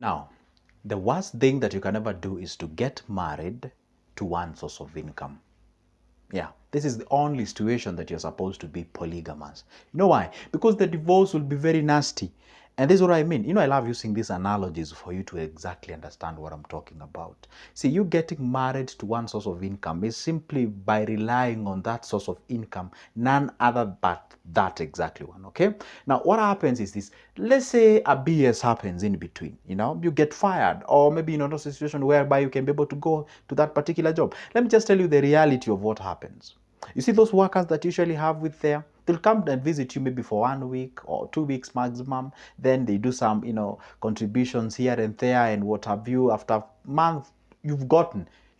Now, the worst thing that you can ever do is to get married to one source of income. Yeah, this is the only situation that you're supposed to be polygamous. You know why? Because the divorce will be very nasty. And this is what I mean. I love using these analogies for you to exactly understand what I'm talking about. See, you getting married to one source of income is simply by relying on that source of income, none other but that exactly one, okay? Now, what happens is this. Let's say a BS happens in between, you get fired, or maybe in another situation whereby you can be able to go to that particular job. Let me just tell you the reality of what happens. You see those workers that usually have with there, they'll come and visit you maybe for 1 week or 2 weeks maximum. Then they do some, contributions here and there and what have you. After a month, you're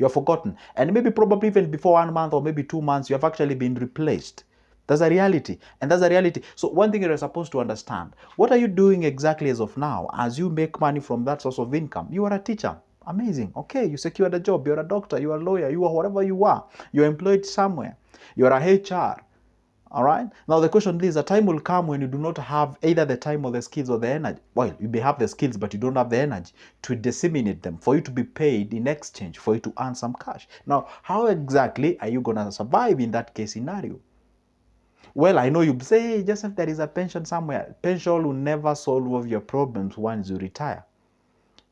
forgotten. And maybe probably even before 1 month or maybe 2 months, you have actually been replaced. That's a reality. And that's a reality. So one thing you're supposed to understand, what are you doing exactly as of now? As you make money from that source of income, you are a teacher. Amazing. Okay, you secured a job. You're a doctor. You're a lawyer. You are whatever you are. You're employed somewhere. You're a HR. All right. Now the question is, a time will come when you do not have either the time or the skills or the energy. Well, you may have the skills, but you don't have the energy to disseminate them for you to be paid in exchange for you to earn some cash. Now, how exactly are you gonna survive in that case scenario? Well, I know you say, hey, Joseph, there is a pension somewhere. Pension will never solve all of your problems once you retire.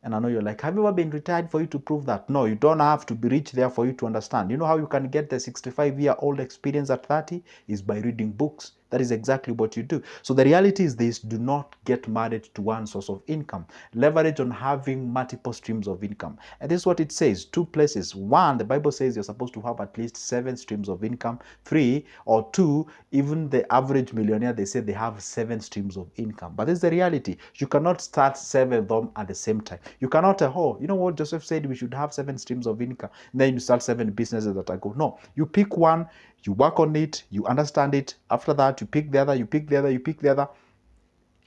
And I know you're like, have you ever been retired for you to prove that? No, you don't have to be rich there for you to understand. You know how you can get the 65-year-old experience at 30? Is by reading books. That is exactly what you do. So the reality is this: do not get married to one source of income. Leverage on having multiple streams of income. And this is what it says: 2 places. One, the Bible says you're supposed to have at least 7 streams of income. 3 or 2, even the average millionaire, they say they have 7 streams of income. But this is the reality. You cannot start 7 of them at the same time. You cannot, you know what Joseph said, we should have 7 streams of income. And then you start 7 businesses that are good. No, you pick one, you work on it, you understand it. After that, you pick the other, you pick the other, you pick the other.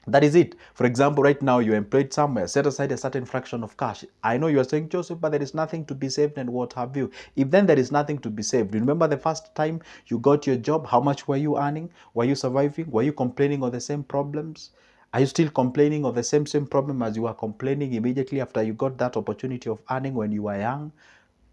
That is it. For example, right now you're employed somewhere, set aside a certain fraction of cash. I know you're saying, Joseph, but there is nothing to be saved and what have you. If then there is nothing to be saved, remember the first time you got your job, how much were you earning? Were you surviving? Were you complaining of the same problems? Are you still complaining of the same problem as you were complaining immediately after you got that opportunity of earning when you were young?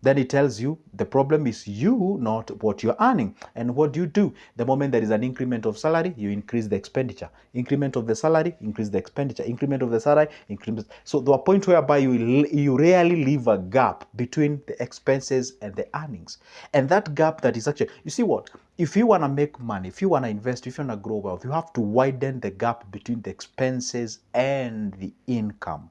Then it tells you the problem is you, not what you're earning. And what do you do? The moment there is an increment of salary, you increase the expenditure. Increment of the salary, increase the expenditure. Increment of the salary, increase. So to a point whereby you rarely leave a gap between the expenses and the earnings. And that gap that is actually, you see what? If you want to make money, if you want to invest, if you want to grow wealth, you have to widen the gap between the expenses and the income,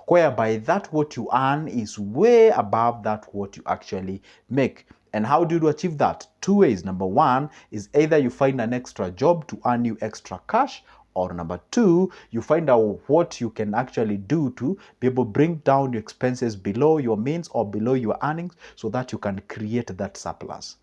whereby that what you earn is way above that what you actually make. And how do you achieve that? 2 ways. Number one is either you find an extra job to earn you extra cash, or number two, you find out what you can actually do to be able to bring down your expenses below your means or below your earnings so that you can create that surplus.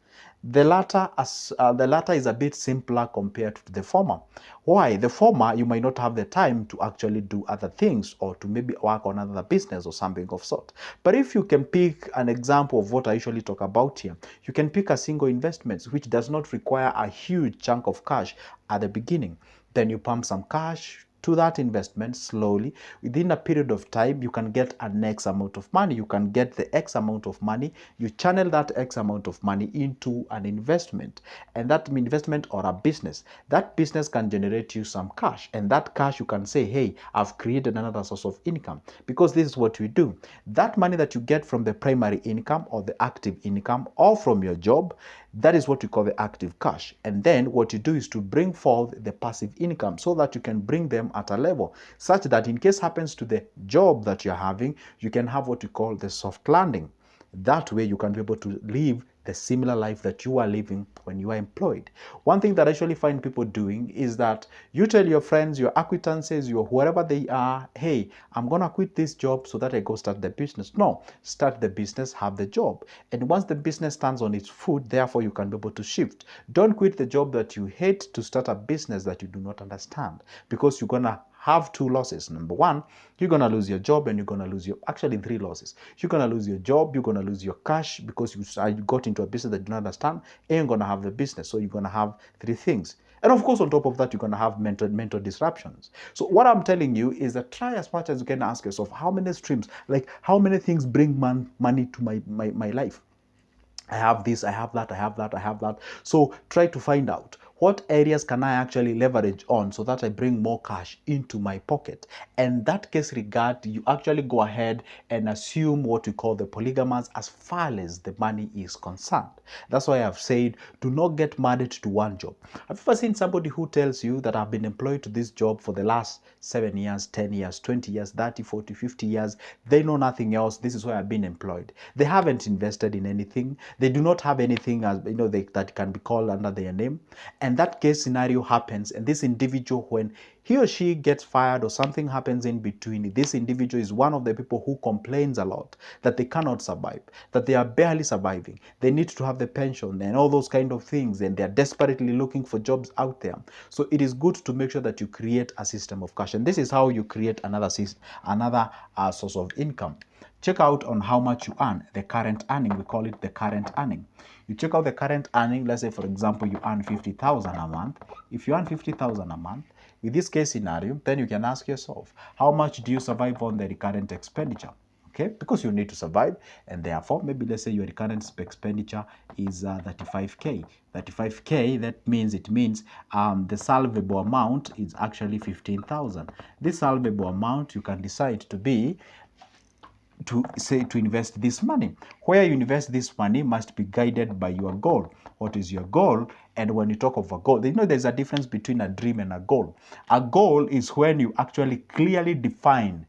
The latter is a bit simpler compared to the former. Why? The former, you might not have the time to actually do other things or to maybe work on another business or something of sort. But if you can pick an example of what I usually talk about here, you can pick a single investment which does not require a huge chunk of cash at the beginning. Then you pump some cash to that investment slowly. Within a period of time, you can get an X amount of money. You can get the X amount of money. You channel that X amount of money into an investment, and that investment or a business. That business can generate you some cash, and that cash you can say, hey, I've created another source of income, because this is what we do. That money that you get from the primary income or the active income or from your job, that is what we call the active cash. And then what you do is to bring forth the passive income so that you can bring them at a level such that in case happens to the job that you're having, you can have what we call the soft landing. That way you can be able to live the similar life that you are living when you are employed. One thing that I actually find people doing is that you tell your friends, your acquaintances, your whoever they are, hey, I'm gonna quit this job so that I go start the business. No, start the business, have the job. And once the business stands on its foot, therefore you can be able to shift. Don't quit the job that you hate to start a business that you do not understand, because you're gonna have 2 losses. Number one, you're going to lose your job, and you're going to lose actually 3 losses. You're going to lose your job, you're going to lose your cash because you got into a business that you don't understand, and you're going to have the business. So you're going to have 3 things. And of course, on top of that, you're going to have mental disruptions. So what I'm telling you is that try as much as you can ask yourself, how many streams, like how many things bring money to my life? I have this, I have that, I have that, I have that. So try to find out what areas can I actually leverage on so that I bring more cash into my pocket. And that case regard, you actually go ahead and assume what we call the polygamous as far as the money is concerned. That's why I've said, do not get married to one job. Have you ever seen somebody who tells you that I've been employed to this job for the last 7 years, 10 years, 20 years, 30, 40, 50 years? They know nothing else. This is where I've been employed. They haven't invested in anything. They do not have anything as that can be called under their name. And that case scenario happens, and this individual, when he or she gets fired or something happens in between, this individual is one of the people who complains a lot that they cannot survive, that they are barely surviving, they need to have the pension and all those kind of things, and they're desperately looking for jobs out there. So it is good to make sure that you create a system of cash, and this is how you create another system, another source of income. Check out on how much you earn, the current earning. We call it the current earning. You check out the current earning. Let's say, for example, you earn 50,000 a month. If you earn 50,000 a month, with this case scenario, then you can ask yourself, how much do you survive on the recurrent expenditure? Okay, because you need to survive, and therefore, maybe let's say your recurrent expenditure is 35K. 35K, that means the salvable amount is actually 15,000. This salvable amount you can decide to be to invest this money. Where you invest this money must be guided by your goal. What is your goal? And when you talk of a goal, there's a difference between a dream and a goal. A goal is when you actually clearly define,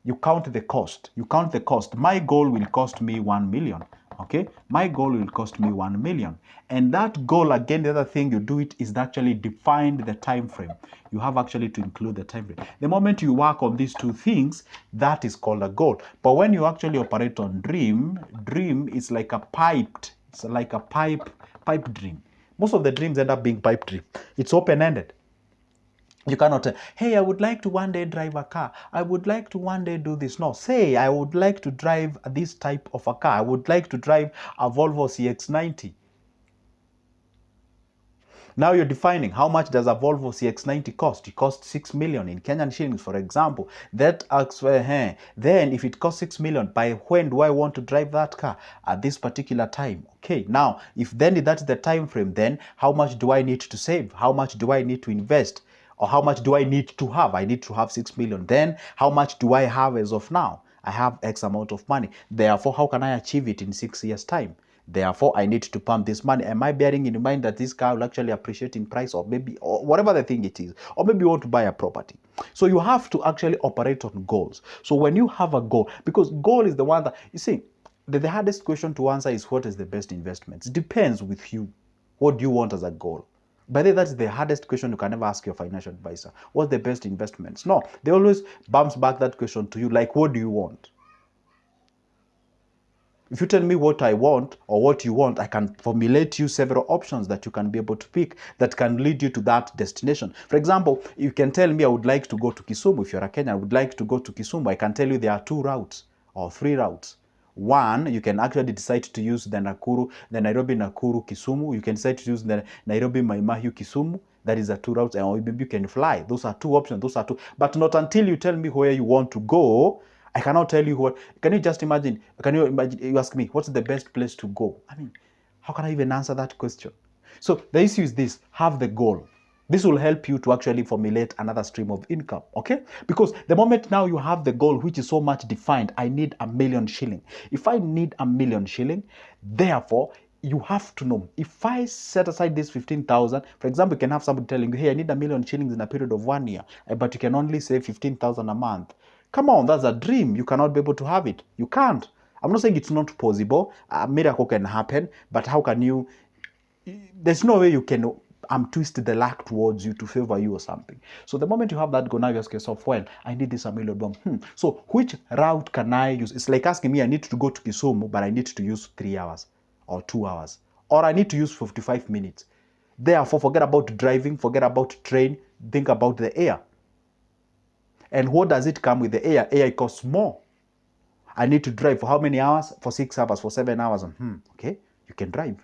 you count the cost. You count the cost. My goal will cost me 1 million. Okay, my goal will cost me 1 million. And that goal, again, the other thing you do it is actually define the time frame. You have actually to include the time frame. The moment you work on these two things, that is called a goal. But when you actually operate on dream is like a piped, it's like a pipe dream. Most of the dreams end up being pipe dream. It's open-ended. You cannot say, hey, I would like to one day drive a car. I would like to one day do this. No, say, I would like to drive this type of a car. I would like to drive a Volvo CX-90. Now you're defining how much does a Volvo CX-90 cost. It costs 6 million in Kenyan shillings, for example. That asks, then if it costs 6 million, by when do I want to drive that car? At this particular time. Okay, now, if then that's the time frame, then how much do I need to save? How much do I need to invest? Or how much do I need to have? I need to have 6 million. Then how much do I have as of now? I have X amount of money. Therefore, how can I achieve it in 6 years' time? Therefore, I need to pump this money. Am I bearing in mind that this car will actually appreciate in price, or maybe, or whatever the thing it is, or maybe you want to buy a property? So you have to actually operate on goals. So when you have a goal, because goal is the one that, you see, the hardest question to answer is what is the best investment? It depends with you. What do you want as a goal? By the way, that's the hardest question you can ever ask your financial advisor. What's the best investments? No, they always bounce back that question to you like, what do you want? If you tell me what I want or what you want, I can formulate you several options that you can be able to pick that can lead you to that destination. For example, you can tell me I would like to go to Kisumu. If you're a Kenyan, I would like to go to Kisumu. I can tell you there are 2 routes or 3 routes. One, you can actually decide to use the Nairobi Nakuru Kisumu. You can decide to use the Nairobi Mai Mahiu Kisumu. That is the 2 routes, or maybe you can fly. Those are 2 options. Those are 2, but not until you tell me where you want to go. I cannot tell you what. Can you just imagine? Can you imagine? You ask me, what's the best place to go? I mean, how can I even answer that question? So the issue is this: have the goal. This will help you to actually formulate another stream of income, okay? Because the moment now you have the goal, which is so much defined, I need 1 million shilling. If I need 1 million shilling, therefore, you have to know, if I set aside this 15,000, for example, you can have somebody telling you, hey, I need 1 million shillings in a period of 1 year, but you can only save 15,000 a month. Come on, that's a dream. You cannot be able to have it. You can't. I'm not saying it's not possible. A miracle can happen, but how can you? There's no way you can twist the luck towards you to favor you or something. So the moment you have that goal, now you ask yourself, well, I need this $1 million. So which route can I use? It's like asking me, I need to go to Kisumu, but I need to use 3 hours or 2 hours, or I need to use 55 minutes. Therefore, forget about driving, forget about train, think about the air. And what does it come with the air? Air costs more. I need to drive for how many hours? For 6 hours, for 7 hours. Okay, you can drive.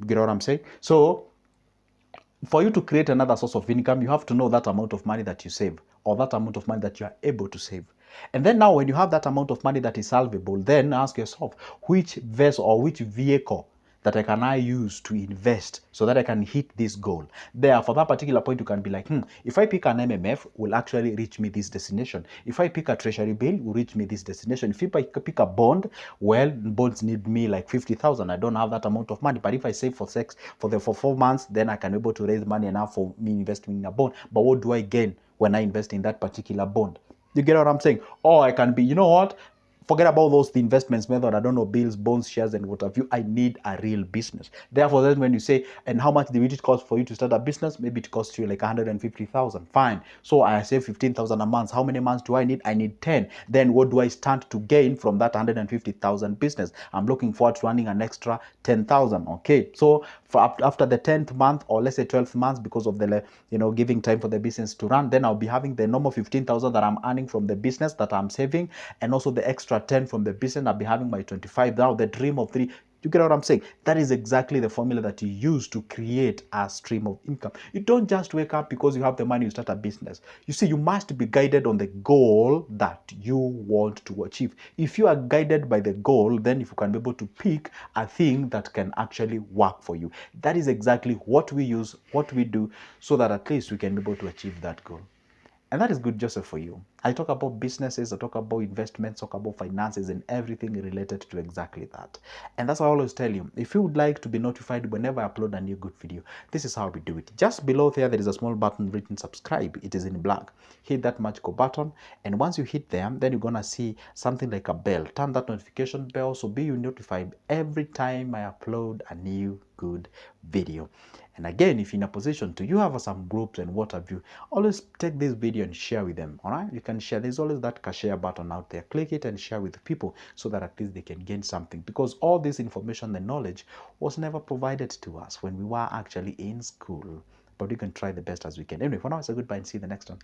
You get what I'm saying? So For you to create another source of income, you have to know that amount of money that you save, or that amount of money that you are able to save. And then now when you have that amount of money that is salvable, then ask yourself, which vessel or which vehicle that I use to invest so that I can hit this goal. There, for that particular point, you can be like, if I pick an MMF, will actually reach me this destination. If I pick a treasury bill, will reach me this destination. If I pick a bond, well, bonds need me like 50,000. I don't have that amount of money. But if I save for 4 months, then I can be able to raise money enough for me investing in a bond. But what do I gain when I invest in that particular bond? You get what I'm saying? Or I can be, you know what? Forget about those the investments method. I don't know, bills, bonds, shares, and what have you. I need a real business. Therefore, then when you say, and how much did it cost for you to start a business? Maybe it costs you like 150,000. Fine. So I save 15,000 a month. How many months do I need? I need 10. Then what do I stand to gain from that 150,000 business? I'm looking forward to earning an extra 10,000. Okay. So after the 10th month, or let's say 12th month, because of the giving time for the business to run, then I'll be having the normal 15,000 that I'm earning from the business that I'm saving, and also the extra 10 from the business. I'll be having my 25. Now the dream of 3. You get what I'm saying? That is exactly the formula that you use to create a stream of income. You don't just wake up because you have the money, you start a business. You see, you must be guided on the goal that you want to achieve. If you are guided by the goal, then if you can be able to pick a thing that can actually work for you. That is exactly what we use, what we do, so that at least we can be able to achieve that goal. And that is good, Joseph, for you. I talk about businesses, I talk about investments, talk about finances, and everything related to exactly that. And that's why I always tell you, if you would like to be notified whenever I upload a new good video, this is how we do it. Just below there is a small button written subscribe. It is in black. Hit that magical button, and once you hit them, then you're gonna see something like a bell. Turn that notification bell so be you notified every time I upload a new good video. And again, if you're in a position to, you have some groups and what have you, always take this video and share with them. All right, you can share. There's always that share button out there. Click it and share with people so that at least they can gain something, because all this information and knowledge was never provided to us when we were actually in school. But we can try the best as we can. Anyway, for now, it's a goodbye and see you in the next one.